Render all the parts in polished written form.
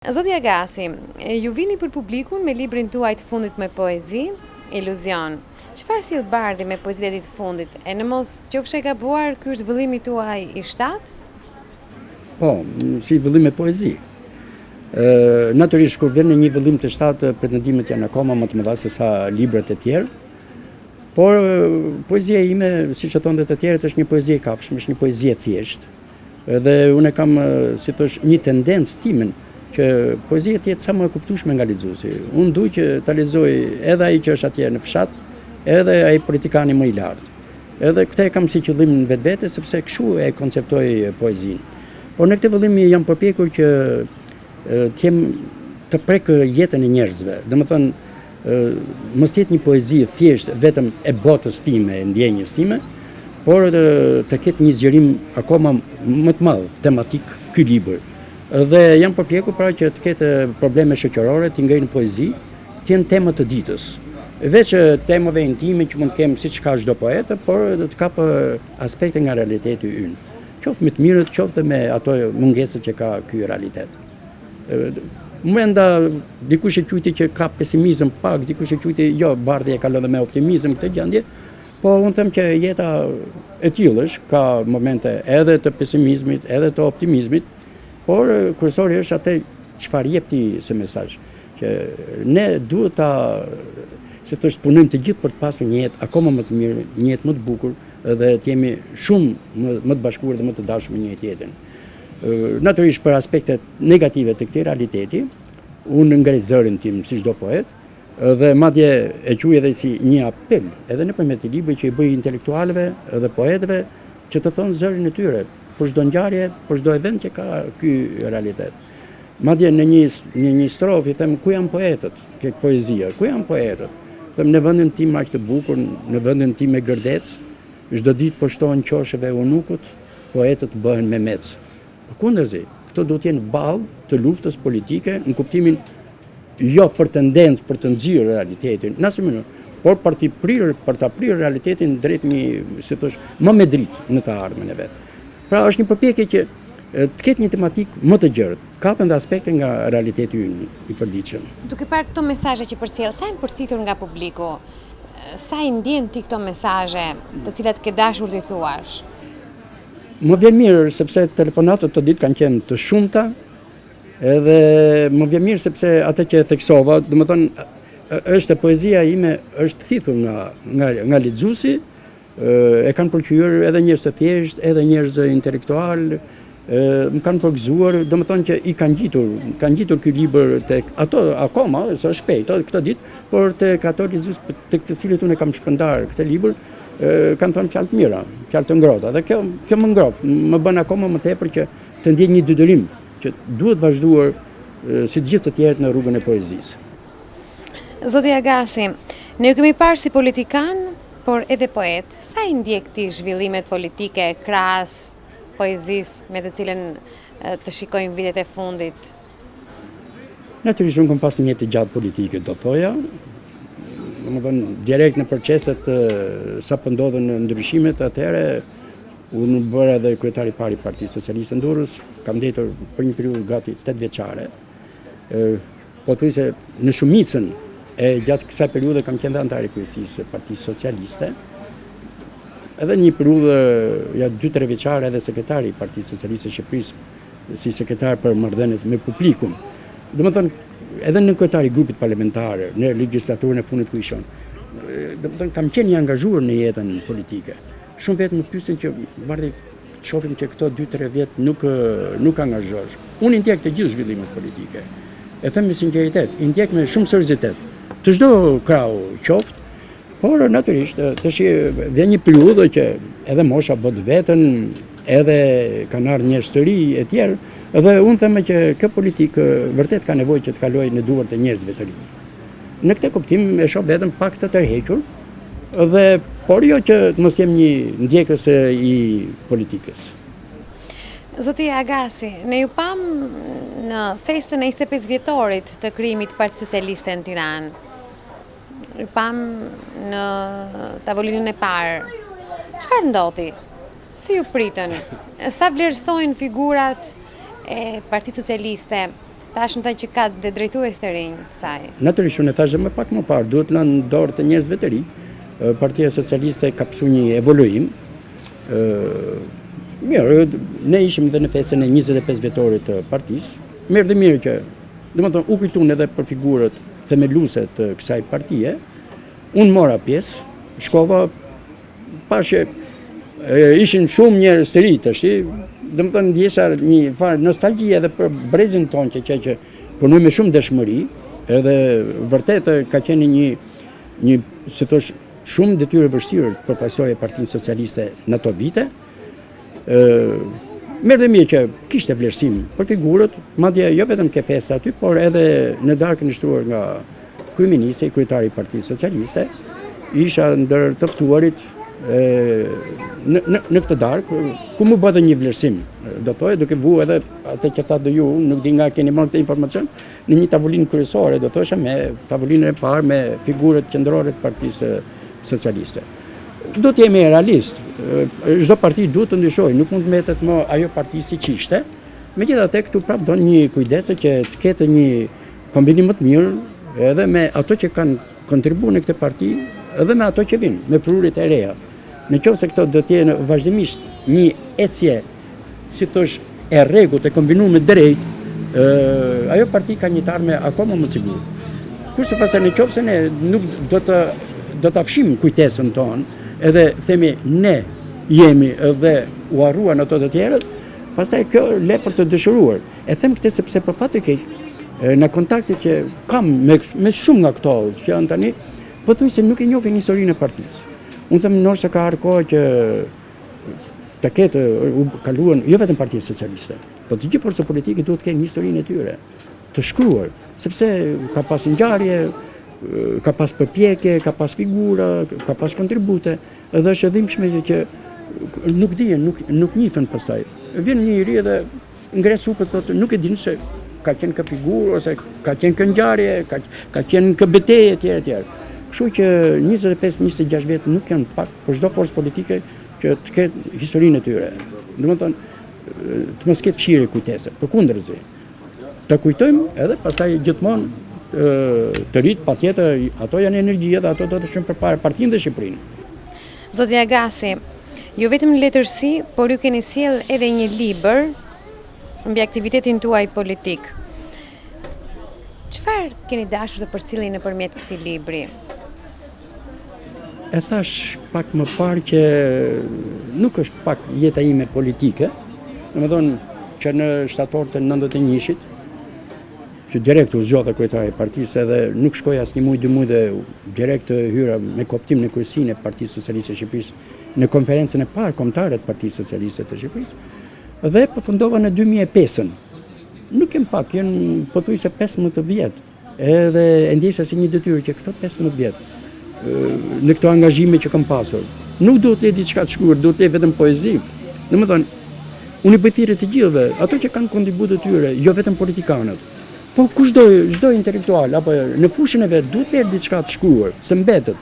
Zoti Agasi, ju vini për publikun me librin tuaj të fundit me poezi, Iluzion. Çfarë sjell bardhi me poezitë e tij të fundit? E në mos qofsh e gabuar, ky është vëllimi tuaj i shtatë? Po, si vëllim me poezi. Natyrisht kur vjen në një vëllim të shtatë, pretendimet janë akoma më të mëdha se sa librat e tjerë. Por poezia ime, siç e thonë të tjerët, është një poezi e kapshme, është një poezi e thjeshtë. Dhe unë kam, si thosh, një tendencë timen që poezia të jetë sa më e kuptueshme nga lexuesi. Unë duaj që ta lexoj edhe ai që është atje në fshat, edhe ai politikani më i lartë. Edhe këtë e kam si qëllim në vetvete, sepse kështu e konceptoj poezinë. Por në këtë vëllim jam përpjekur që të prek jetën e njerëzve. Domethënë, mos jetë një poezi thjesht vetëm e botës time, e ndjenjës time, por të ketë një zgjerim akoma më të madh tematik ky libër. Dhe jam përpjekur pra që të ketë probleme shoqërore, t'i ngrej në poezi, të jenë tema të ditës. Veç temave intime që mund të kem siç ka çdo poet, por të kapë aspekte nga realiteti ynë. Qoftë me të mirët, qoftë me ato mungesat që ka ky realitet. Menda dikush e quajti që ka pesimizëm pak, dikush e quajti jo, bardhi e kalon dhe me optimizëm këtë gjendje, po unë them që jeta e tillë është, ka momente edhe të pesimizmit, edhe të optimizmit, por kryesori është atë çfarë jep ti si mesazh, që ne duhet ta punojmë të gjithë për të pasur një jetë akoma më të mirë, një jetë më të bukur dhe të jemi shumë më të bashkuar dhe më të dashur me njëri tjetrin. Natyrisht për aspektet negative të këtij realiteti, unë ngrej zërin tim si çdo poet, dhe madje e quaj edhe si një apel, edhe nëpërmjet të librit që i bëj intelektualëve dhe poetëve që të thonë zërin e tyre për çdo ngjarje, për çdo event që ka ky realitet. Madje në një strofë i them ku janë poetët, ke poezia, ku janë poetët? Them në vendin tim aq të bukur, në vendin tim me gërdec, çdo ditë poshtohen qosheve e unukut, poetët bëhen memec. Përkundazi, këto duhet të jenë ballë të luftës politike në kuptimin jo për tendencë për të nxjerrë realitetin, në asnjë mënyrë, por për ta prirë realitetin drejt një, si thosh, më me dritë në të ardhmen e vet. Pra është një përpjekje që të ketë një tematik më të gjerë, kapen dhe aspekte nga realiteti ynë i përditshëm. Duke parë këto mesazhe që përcjell, sa janë përthitur nga publiku? Sa i ndjen ti këto mesazhe, të cilat ke dashur t'i thuash? Më vjen mirë sepse telefonatët të ditë kanë qenë të shumta, edhe më vjen mirë sepse atë që theksova, domethënë është poezia ime është thithur nga lexuesi, e kanë përqyer edhe njerëz të thjeshtë, edhe njerëz intelektual, më kanë përgëzuar, domethënë që i kanë gjitur ky libër tek ato akoma, është shpejt këtë ditë, por tek ato lexues tek të cilët unë kam shpërndar këtë libër, kanë thënë fjalë të mira, fjalë të ngrohta, dhe kjo më ngroh, më bën akoma më tepër që të ndjej një detyrim që duhet vazhduar si të gjithë të tjerët në rrugën e poezisë. Zoti Agasi, ne ju kemi parë si politikan, por edhe poet. Sa i ndjek ti zhvillimet politike krahas poezisë me të cilën të shikojmë vitet e fundit? Natyrisht unë kam pasur një jetë gjatë politike, do thoja. Domethënë direkt në proceset sapo ndodhen ndryshimet, atëherë unë bëra edhe kryetari i parë i Partisë Socialiste Durrës, kam ndetur për një periudhë gati 8 vjeçare. Pothuajse në shumicën e gjatë kësaj periudhe kam qenë antar i kryesisë së Partisë Socialiste. Edhe një periudhë ja 2-3 vjeçare edhe sekretari i Partisë Socialiste së Shqipërisë si sekretar për marrëdhëniet me publikun. Domethënë edhe në kryetari i grupit parlamentar në legjislaturën e fundit ku ishon. Domethënë kam qenë i angazhuar në jetën politike. Shumë vetë më pyesin që bardhi shohim që këto 2-3 vjet nuk angazhohesh. Unë i ndjek të gjithë zhvillimet politike. E them me sinqeritet, i ndjek me shumë seriozitet. Të çdo krau qoftë, por natyrisht tash vjen një periudhë që edhe mosha bë vetën, edhe kanë ardhur njerëz të ri e tjerë, dhe unë them që kjo politikë vërtet ka nevojë që të kalojë në duart e njerëzve të rinj. Në këtë kuptim e shoh vetëm pak të tërhequr, dhe por jo që të mos jem një ndjekës i politikës. Zoti Agasi, ne ju pam në festën e 25 vjetorit të krijimit të Partisë Socialiste në Tiranë. Ju pam në tavolinën e parë. Çfarë ndodhi? Si ju pritën? Sa vlerësojnë figurat e Partisë Socialiste tashmë ta që ka dhe drejtues të rinj saj. Natyrisht unë e thashë më pak më parë, duhet lënë dorë të njerëzve të ri. Partia Socialiste ka pësu një evoluim. Mirë, ne ishim dhe në festën e 25 vjetorit të partisë. Mirë dhe mirë që, domethënë, u kujtun edhe për figurët themeluese të kësaj partie. Unë mora pjesë, shkova, pashë ishin shumë njerëz të ri tash, domethënë ndjesha një farë nostalgji edhe për brezin tonë që punoi me shumë dëshmëri, edhe vërtet ka qenë një si thosh shumë detyrë vështirë të përfaqësoje Partinë Socialiste në ato vite. Mirë dhe mirë që kishte vlerësim për figurët, madje jo vetëm ke festa aty, por edhe në darkën e shtruar nga kryeministri, kryetari i Partisë Socialiste, isha ndër të ftuarit në këtë darkë, ku më bë një vlerësim, do thojë, duke vu edhe atë që thatë ju, nuk di nga keni marrë këtë informacion, në një tavolinë kryesore, do thosha me tavolinën e parë me figurët qendrore të Partisë Socialiste. Do të jemi realist, çdo parti duhet të ndryshojë, nuk mund të mbetet më ajo parti si ç'ishte. Megjithatë këtu prap don një kujdese që të ketë një kombinim më të mirë edhe me ato që kanë kontribuar në këtë parti, edhe me ato që vinë, me prurjet e reja. Në qoftë se këto do të jenë vazhdimisht një ecje, si thosh, e rregullt e kombinuar me drejt, ajo parti ka një tarme akoma më të sigurt. Kurse pastaj në qoftë se ne nuk do ta fshim kujtesën tonë, edhe themi ne jemi dhe u harruan ato të tjerët, pastaj kjo le për të dëshiruar. E them këtë sepse për fat të keq, në kontakte që kam me shumë nga këto që janë tani, pothuajse nuk e njohin historinë e partisë. Unë them nërse ka ardhur kohë që të ketë u kaluan jo vetëm Partia Socialiste, por të gjithë forcat politike duhet të kenë historinë e tyre të shkruar, sepse ka pas ngjarje, ka pas përpjekje, ka pas figura, ka pas kontribute, edhe është e dhimbshme që nuk dihen, nuk njihen pastaj. Vjen një i ri edhe ngre supët, thotë nuk e din se ka qenë kë figurë ose ka qenë kë ngjarje, ka qenë kë betejë etj. Kështu që 25-26 vjet nuk janë pak për çdo forcë politike që të ketë historinë e tyre. Domethënë të mos ketë fshirje kujtese, përkundërzi. Ta kujtojmë edhe pastaj gjithmonë të rit, patjetër ato janë energjia dhe ato do të shkojnë përpara partinë dhe Shqipërinë. Zoti Agasi, jo vetëm në letërsi, por ju keni sjell edhe një libër mbi aktivitetin tuaj politik. Çfarë keni dashur të përcjellni nëpërmjet këtij libri? E thash pak më parë që nuk është pak jeta ime politike, domethënë që në shtator të 91-shit, që direkt u zgjodha kryetari i partisë edhe nuk shkoj as një muaj, 2 muaj dhe direkt hyra me koptim në kryesinë e Partisë Socialiste të Shqipërisë në konferencën e parë kombëtare të Partisë Socialiste të Shqipërisë dhe përfundova në 2005-ën. Nuk jem pak, janë pothuajse 15 vjet. Edhe e ndjesha si një detyrë që këto 15 vjet në këto angazhime që kam pasur, nuk do të lë diçka të shkruar, do të lë vetëm poezi. Domethënë, unë i bëj thirrje të gjithëve, ato që kanë kontributë të tyre, jo vetëm politikanët. Po çdo intelektual apo në fushën e vet duhet të lë diçka të shkruar, se mbetet.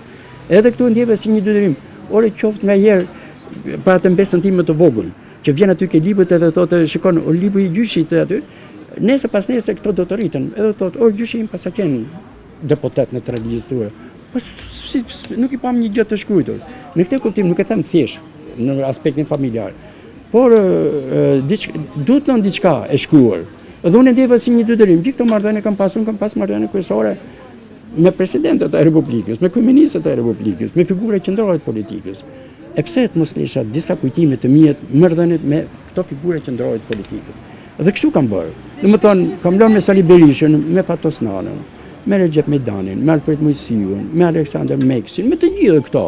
Edhe këtu ndjeva si një detyrim. Ore qoftë nganjëherë para të mbesën time të vogël, që vjen aty ke libët edhe thotë, shikon, o libri i gjyshit aty. Nesër pas nesër këto do të rriten. Edhe thotë, o gjyshi im pasa qenë deputet në legislaturë. Po nuk i pam një gjë të shkruar. Në këtë kuptim nuk e them thjesht në aspektin familjar, por duhet të diçka e shkruar. Dhe unë ndjeva si një detyrim. Gjithë këto marrëdhënie kam pas marrëdhënie kryesore me presidentët e Republikës, me kryeministët e Republikës, me figura qendrore të politikës. E pse të mos isha disa kujtime të mia marrëdhëniet me këto figura qendrore të politikës. Dhe kështu kam bërë. Domethënë, kam lënë me Sali Berishën, me Fatos Nanën, me Recep Mejdanin, me Alfred Mujsiun, me Aleksandr Meksin, me të gjithë këto,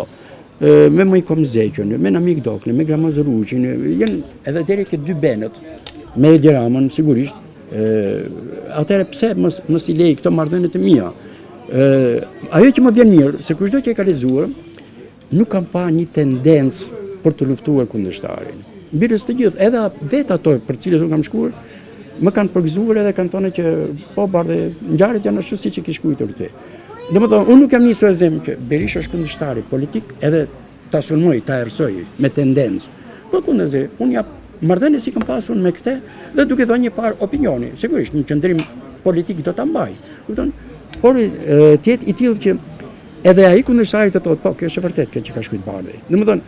me Mojkom Zeqën, me Namik Dokli, me Gramoz Ruqin, janë edhe deri ke 2 benët, me Edi Ramën, sigurisht. Atëherë pse mos i lej këto marrëdhënie të mia? Ajo që më vjen mirë, se kushdo që e ka lexuar, nuk kam pa një tendencë për të luftuar kundërshtarin. Mbirës të gjithë, edhe vetë ato për cilët unë kam shkruar, më kanë përgëzuar edhe kanë thënë që po bardhë ngjarjet janë ashtu siç e ke shkruar ti. Domethënë, unë nuk jam nisur zem që Berisha është kundërshtari politik edhe ta sulmoj, ta erësoj me tendencë. Po kundërzi, unë jap marrëdhënie si kam pasur me këtë dhe duke dhënë një farë opinioni, sigurisht një qendrim politik do ta mbaj. Kupton? Por të jetë i tillë që edhe ai kundërshtari të thotë, po, kjo është e vërtet kjo që ka shkruajtur Bardhi. Domethënë,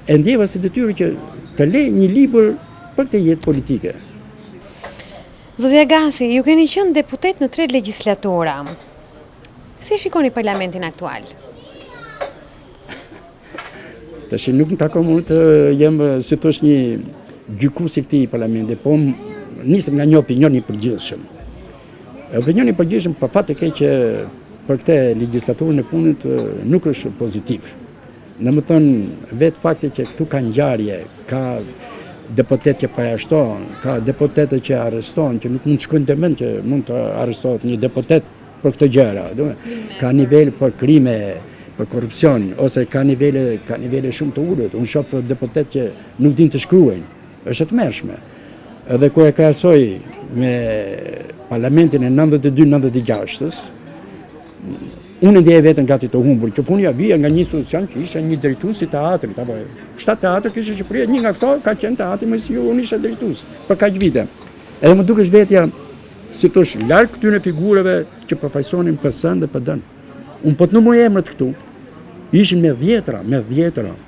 e ndjeva si detyrë që të lej një libër për këtë jetë politike. Zoti Agasi, ju keni qenë deputet në 3 legjislatura. Si shikoni parlamentin aktual? Tash nuk më takon mua të jem si thosh një gjykues i këtij parlamenti, po nisem nga një opinion i përgjithshëm. Opinioni i përgjithshëm për fat të keq që për këtë legjislaturën e fundit nuk është pozitiv. Domethënë vetë fakti që këtu ka ngjarje, ka deputet që përjashtohen, ka deputetë që arrestohen, që nuk mund të shkojnë në mend që mund të arrestohet një deputet për këtë gjëra, ka nivel për krime, për korrupsion, ose ka nivele shumë të ulët. Unë shoh deputet që nuk din të shkruajnë, është e tmerrshme. Edhe kur e krahasoj me parlamentin e 92-96-s, unë ndjej veten gati të humbur, që funja vija nga një institucion që ishte një drejtues i teatrit, apo 7 teatër kishte Shqipëria, një nga këto ka qenë teatri më i sigur, unë isha drejtues për kaq vite. Edhe më dukesh vetja si thosh larg këtyre figurave që përfaqësonin PS-n dhe PD-n. Unë po të numëroj emrat këtu, ishin me dhjetra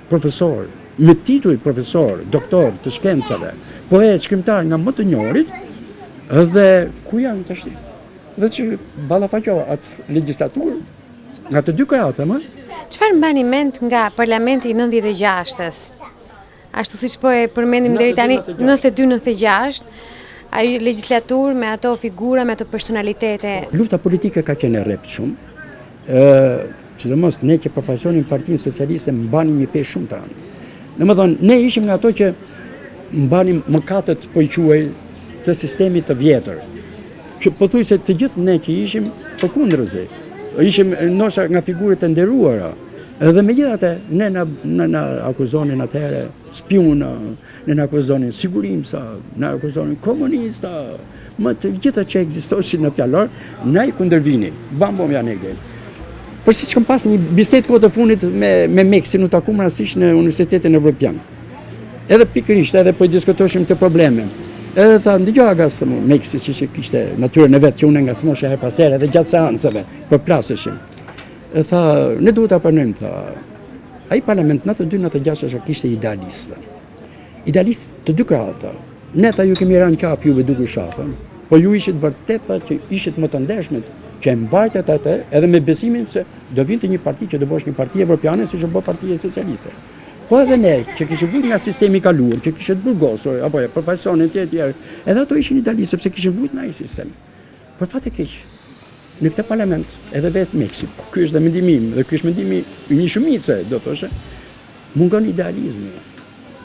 profesor, me titull profesor, doktor të shkencave, poet, shkrimtar nga më të njohurit, dhe ku janë tash? Dhe që ballafaqoha atë legjislaturë nga të dy krahët, më. Çfarë mbani mend nga parlamenti i 96-s? Ashtu siç po e përmendim deri tani 92-96, ai legjislaturë me ato figura, me ato personalitete. Lufta politike ka qenë e rrept shumë. Sidomos ne që përfaqësonim Partinë Socialiste mbanim një peshë shumë të rëndë. Domethënë, ne ishim nga ato që mbanim mëkatet, po i quaj, të sistemit të vjetër. Që pothuajse të gjithë ne që ishim përkundërzi, ishim ndoshta nga figurët e nderuara. Edhe megjithatë ne na akuzonin atëherë spiuna, ne na akuzonin sigurimsa, na akuzonin komunista, më të gjitha që ekzistojnë në fjalor, na i kundërvinin. Bambom janë këtu. Por siç kam pas një bisedë kohë të fundit me Meksin, u takuam rastësisht në Universitetin Evropian. Edhe pikërisht, edhe po i diskutoshim të probleme. Edhe tha, ndëgjoj Agas, Meksi që kishte natyrën e vet që unë nga smosha her pas here dhe gjatë seancave përplaseshim. E tha, ne duhet ta pranojmë, tha. Ai parlament 92-96 kishte idealist. Idealist të dy krahët. Ne tha ju kemi rënë qaf juve duke shafën, po ju ishit vërtet që ishit më të ndershmet që e mbajtet atë edhe me besimin se do vinte një parti që do bësh një parti evropiane siç u bë Partia Socialiste. Po edhe ne, që kishë vujt nga sistemi i kaluar, që kishë të burgosur, apo përfaqësonin tjerë, edhe ato ishin idealistë sepse kishin vujt nga ai sistem. Por fat e keq, në këtë parlament, edhe vetë Meksi, ky është dhe mendimi im, dhe ky është mendimi i një shumice, do thoshe, mungon idealizmi.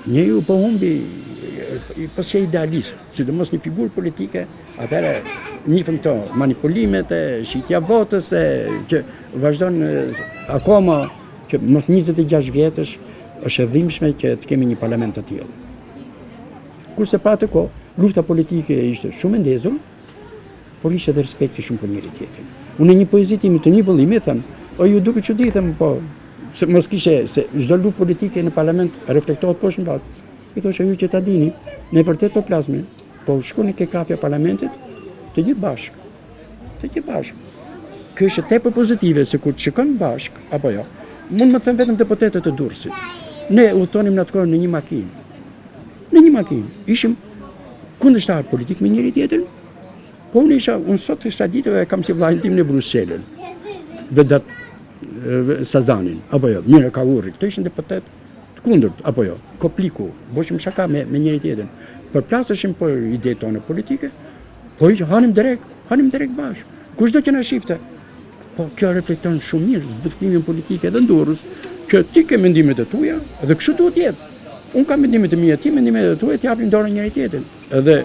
Njeriu po humbi, po si idealist, sidomos një figurë politike, atëherë njihëm këto manipulimet e shitja votës, që vazhdon akoma që mos 26 vjetësh është e dhimbshme që të kemi një parlament të tillë. Kurse pa atë kohë, lufta politike ishte shumë e ndezur, por ishte edhe respekti shumë për njëri tjetrin. Unë në një poezi time të një vëllimi them, o ju duket çudi them, po se mos kishe se çdo luftë politike në parlament reflektohet poshtë në bazë. I thoshë ju që ta dini, ne vërtet po plasmi, po shkoni ke kafja parlamentit të gjithë bashkë. Të gjithë bashkë. Kjo është tepër pozitive se kur të shikon bashkë apo jo. Mund më them vetëm deputetët të Durrësit. Ne udhtonim në atë kohë në një makinë. Në një makinë. Ishim kundërshtar politik me njëri tjetrin. Po unë sot kësaj ditëve kam si vllajin tim në Bruxelles. Vedat Sazanin, apo jo, Mira Kaurri, këto ishin deputet të kundërt, apo jo, Kopliku, boshim shaka me njëri tjetrin. Përplaseshim për idetë tona politike, po hanim direkt bashkë. Kushdo që na shifte. Po kjo reflekton shumë mirë zbatimin politike dhe Durrës, që ti ke mendimet e tua dhe kështu duhet të jetë. Unë kam mendimet e mia, ti mendimet e tua, të japim dorën njëri tjetrit. Edhe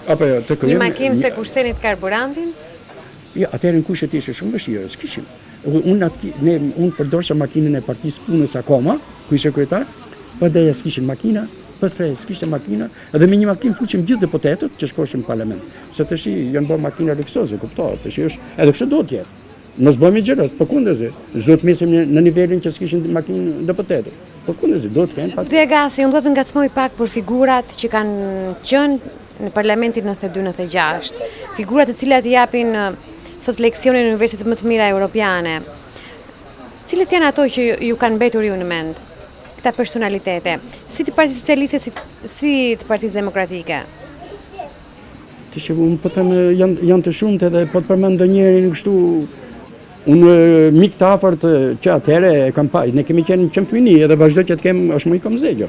apo jo, të një makinë se kursenit karburantin? Ja, atëherë në kushtet ishte shumë vështirë, s'kishim. Unë përdorsha makinën e Partisë Punës akoma, ku ishte kryetar, PD-ja s'kishin makina, PS-ja s'kishte makina, edhe me një makinë fuqim gjithë deputetët që shkoshin në parlament. Se tash janë bërë makina luksoze, kuptohet, tash është edhe kështu duhet të jetë. Mos bëjmë gjërat, përkundërzi. Çdo të mesim në nivelin që s'kishin makinë deputetë. Përkundërzi, do të kenë. Zoti Agasi, unë do të ngacmoj pak për figurat që kanë qenë në parlamentin 92-96. figurat të cilat japin sot leksione në universitetet më të mira europiane. Cilat janë ato që ju kanë mbetur ju në mend? Këta personalitete, si të Partisë Socialiste, si të Partisë Demokratike? Të që unë po them janë të shumët edhe po të përmend ndonjërin kështu unë mik të afërt që atëherë e kam pa, ne kemi qenë fëmijë edhe vazhdoj që të kem është më i komzegjo.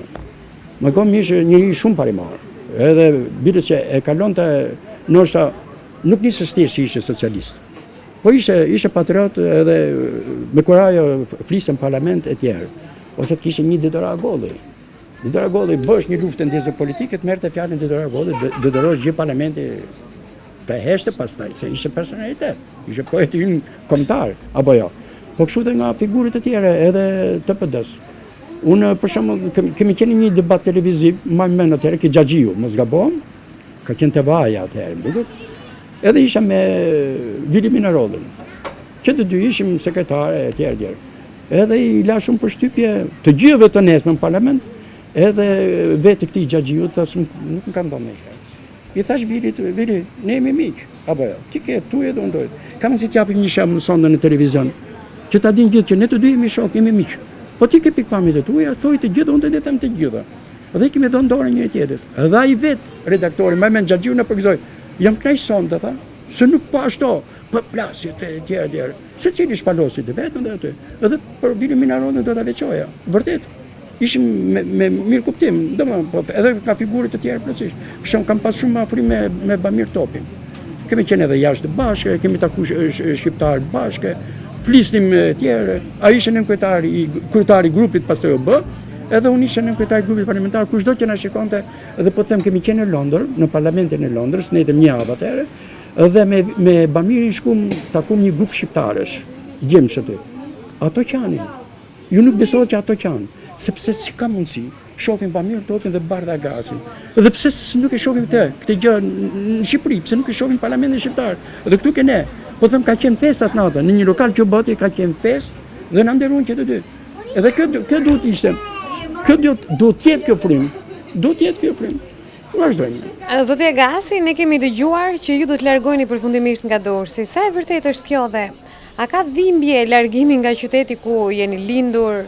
Më kom ishte njëri shumë parimar. Edhe bitë që e kalonte ndoshta nuk nisë thjesht që ishte socialist. Po ishte patriot edhe me kurajo fliste në parlament e tjerë. Ose të kishte një Dedora Golli. Dedora Golli bësh një luftë ndezë politike, të merrte fjalën Dedora Golli, dedorosh gjithë parlamenti të heshte pastaj, se ishte personalitet, ishte poet i kombëtar, apo jo. Po kështu dhe nga figurat e tjera edhe të PD-s. Unë për shembull kemi qenë një debat televiziv, më mend atëherë që Xhaxhiu, mos gabon, ka qenë te vaja atëherë, më duket. Edhe isha me Vili Minarollin, që të dy ishim sekretare e tjerë. Edhe i la shumë përshtypje të gjithëve të nesme në parlament, edhe vetë këtij Xhaxhiut thashë nuk më ka ndonë me këtë. I thash Vilit, ne jemi miq, apo jo? Ti ke tu edhe unë doj. Kam si t'japim një shembull sonde në televizion, që ta dinë gjithë që ne të dy jemi shok, jemi miq. Po ti ke pikpamjet e tuaja, thoj të gjithë, unë të them të gjitha. Dhe kemi dhënë dorë njëri tjetrit. Edhe ai vetë redaktori, më men Xhaxhiu na përgëzoi. Jam kënaq sonde, tha, se nuk po ashtu, po plasjet e tjerë. Secili shpalosi të vetën dhe aty. Edhe për Vili Minarollin do ta veçoja. Vërtet. Ishim me mirë kuptim, domethënë, edhe ka figurë të tjerë plotësisht. Për shembull, kam pas shumë afrim me Bamir Topin. Kemi qenë edhe jashtë bashkë, kemi takuar shqiptar bashkë, flisnim tjerë. Ai ishte nën kryetari i grupit pastaj OB, edhe unë isha nën kryetari i grupit parlamentar, kushdo që na shikonte, edhe po them kemi qenë në Londër, në parlamentin e Londrës, ne jetëm një javë atëherë, edhe me Bamirin shkum takuam një grup shqiptarësh, gjemsh aty. Ato qanin. Ju nuk besohet që ato qanin. Sepse si ka mundësi, shohim Bamir Topin dhe Bardha Agasin. Dhe pse nuk e shohim këtë gjë në Shqipëri, pse nuk e shohim parlamentin shqiptar. Dhe këtu ke ne. Po them ka qenë festat natën, në një lokal që bëti ka qenë festë dhe na nderuan që të dy. Edhe kjo duhet ishte. Kjo duhet të jetë kjo frymë. Duhet të jetë kjo frymë. Vazhdojmë. Zoti Agasi, ne kemi dëgjuar që ju do të largoheni përfundimisht nga Durrësi. Sa e vërtetë është kjo dhe a ka dhimbje largimi nga qyteti ku jeni lindur?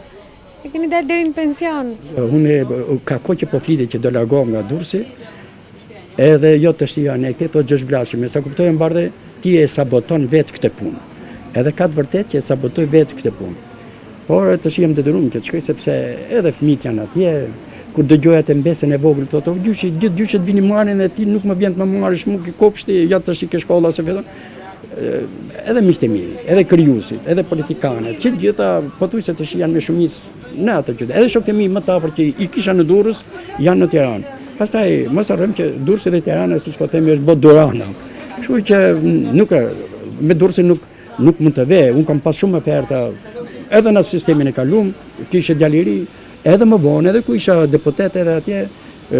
E keni dalë deri në pension. Unë ka kohë që po flitet që do largohem nga Durrësi, edhe jo të shtia ne këtë, po Gjosh Vlashi, me sa kuptoj Bardhe, ti e saboton vetë këtë punë. Edhe ka të vërtet që e sabotoj vetë këtë punë. Por të shihem detyruar që të shkoj sepse edhe fëmijët janë atje, kur dëgjoja të mbesën e vogël thotë, gjithë gjyshet vini marrin e ti nuk më vjen të më marrësh mua që kopshti, ja tash ke shkolla se vetëm. Edhe miqtë e mi, edhe krijuesit, edhe politikanët, që gjitha pothuajse tash janë me shumicë në atë qytet. Edhe shokët e mi më të afërt që i kisha në Durrës janë në Tiranë. Pastaj mos harrojmë që Durrësi dhe Tirana, siç po themi, është botë Durrana. Kështu që me Durrësin nuk mund të ve. Unë kam pas shumë oferta edhe në sistemin e kaluam, kisha djalë i ri, edhe më vonë, edhe ku isha deputet edhe atje,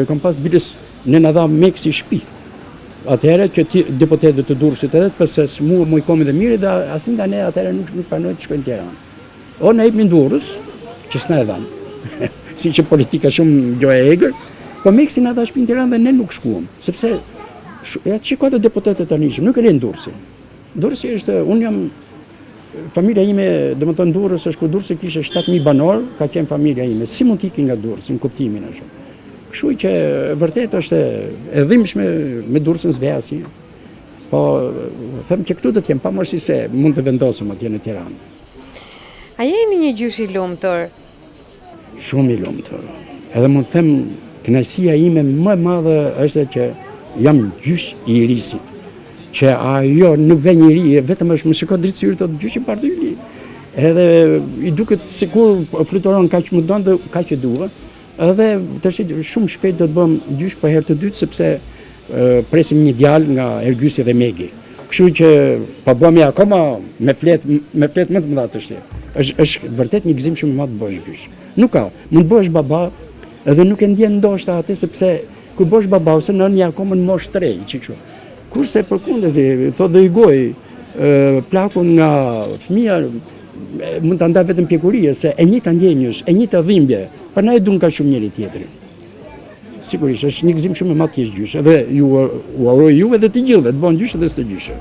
kam pas bilës në na dha Meksi shtëpi. Atëherë që deputetët të Durrësit edhe pse mua më i komi dhe mirë dhe asnjë nga ne atëherë nuk pranoi të shkojnë në Tiranë. O ne jepnin Durrës, që s'na e dhanë, si që politika shumë gjo e egër, po Meksi na dha shtëpi në Tiranë dhe ne nuk shkuam, sepse çiko të deputetët tani ishim, nuk e lën Durrësin. Durrësi është, unë jam familja ime, domethënë Durrës është ku Durrësi kishte 7000 banor, ka qenë familja ime. Si mund të ikë nga Durrësi në kuptimin ashtu. Kështu që vërtet është e dhimbshme me Durrësin zvesi. Po them që këtu do të jem pavarësisht se mund të vendosem atje në Tiranë. A jeni një gjysh i lumtur? Shumë i lumtur. Edhe mund të them kënaqësia ime më e madhe është që jam gjysh i risit. Që ajo nuk vjen i ri, vetëm është më shikon dritë syri të gjyshi Bardhyli. Edhe i duket sikur fluturon kaq më don dhe kaq e dua. Edhe tash shumë shpejt do të bëm gjysh për herë të dytë sepse presim një djalë nga Ergysi dhe Megi. Kështu që po bëmi akoma me flet më të mëdha të shtë. Është vërtet një gëzim shumë i madh të bësh gjysh. Nuk ka, mund bësh baba edhe nuk e ndjen ndoshta atë sepse kur bësh baba ose nënja akoma në moshë 3, kështu. Kurse përkundërzi, thotë do i goj plakun nga fëmia mund ta ndaj vetëm pjekurie se e njëjta ndjenjësh, e njëjta dhimbje, prandaj duan ka shumë njëri tjetrin. Sigurisht, është një gëzim shumë i madh të jesh gjyshe, dhe ju uroj juve dhe të gjithëve të bëhen gjyshe dhe së gjyshe.